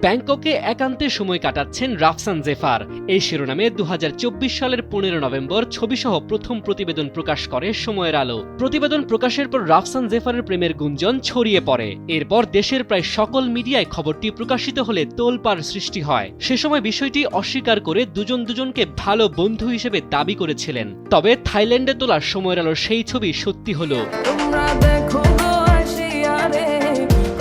ব্যাংককে একান্তে সময় কাটাচ্ছেন রাফসান জেফার। এই শিরোনামে 2024 সালের 15 নভেম্বর ছবিসহ প্রথম প্রতিবেদন প্রকাশ করে সময়ের আলো। প্রতিবেদন প্রকাশের পর রাফসান জেফারের প্রেমের গুঞ্জন ছড়িয়ে পড়ে। এরপর দেশের প্রায় সকল মিডিয়ায় খবরটি প্রকাশিত হলে তোলপাড় সৃষ্টি হয়। সে সময় বিষয়টি অস্বীকার করে দুজনকে ভালো বন্ধু হিসেবে দাবি করেছিলেন। তবে থাইল্যান্ডে তোলা সময়ের আলোর সেই ছবি সত্যি হলো।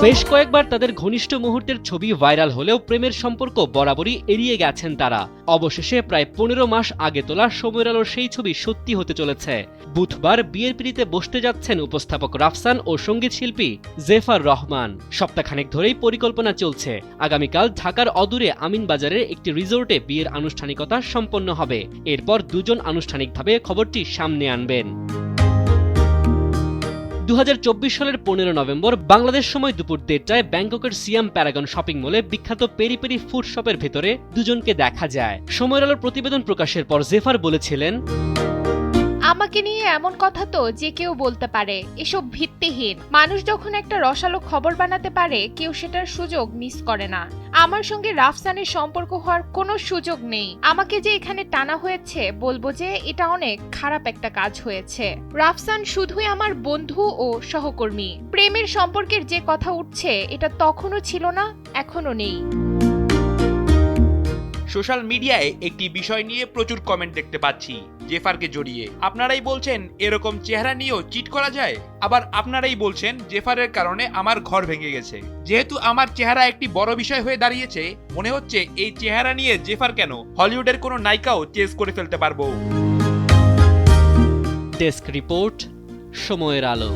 বেশ কয়েকবার তাদের ঘনিষ্ঠ মুহূর্তের ছবি ভাইরাল হলেও প্রেমের সম্পর্ক বরাবরই এড়িয়ে গেছেন তারা। অবশেষে প্রায় 15 মাস আগে তোলা সময়ের আলোর সেই ছবি সত্যি হতে চলেছে। বুধবার বিয়ের পিড়িতে বসতে যাচ্ছেন উপস্থাপক রাফসান ও সঙ্গীত শিল্পী জেফার রহমান। সপ্তাহখানেক ধরেই পরিকল্পনা চলছে। আগামীকাল ঢাকার অদূরে আমিনবাজারের একটি রিসোর্টে বিয়ের আনুষ্ঠানিকতা সম্পন্ন হবে। এরপর দুজন আনুষ্ঠানিকভাবে খবরটি সামনে আনবেন। 2024 সালের 15 নভেম্বর বাংলাদেশ সময় দুপুর 1:30টায় ব্যাংককের সিয়াম প্যারাগন শপিং মলে বিখ্যাত পেরি পেরি ফুড শপের ভেতরে দুজনকে দেখা যায়। সময়ের আলোর প্রতিবেদন প্রকাশের পর জেফার বলেছিলেন, আমাকে নিয়ে এমন কথা তো যে কেউ বলতে পারে, এসব ভিত্তিহীন। মানুষ যখন একটা রসালো খবর বানাতে পারে, কেউ সেটার সুযোগ মিস করে না। আমার সঙ্গে রাফসানের সম্পর্ক হওয়ার কোনো সুযোগ নেই। আমাকে যে এখানে টানা হয়েছে, বলবো যে এটা অনেক খারাপ একটা কাজ হয়েছে। রাফসান শুধুই আমার বন্ধু ও সহকর্মী। প্রেমের সম্পর্কের যে কথা উঠছে, এটা তখনও ছিল না, এখনো নেই। সোশ্যাল মিডিয়ায় একটি বিষয় নিয়ে প্রচুর কমেন্ট দেখতে পাচ্ছি জেফারকে জড়িয়ে। আপনারাই বলছেন এরকম চেহারা নিয়েও চিট করা যায়, আবার আপনারাই বলছেন জেফারের কারণে আমার ঘর ভেঙে গেছে। যেহেতু আমার চেহারা একটি বড় বিষয় হয়ে দাঁড়িয়েছে, মনে হচ্ছে এই চেহারা নিয়ে জেফার কেন, হলিউডের কোনো নায়িকাও চেস করে ফেলতে পারবো। ডেস্ক রিপোর্ট, সময়ের আলো।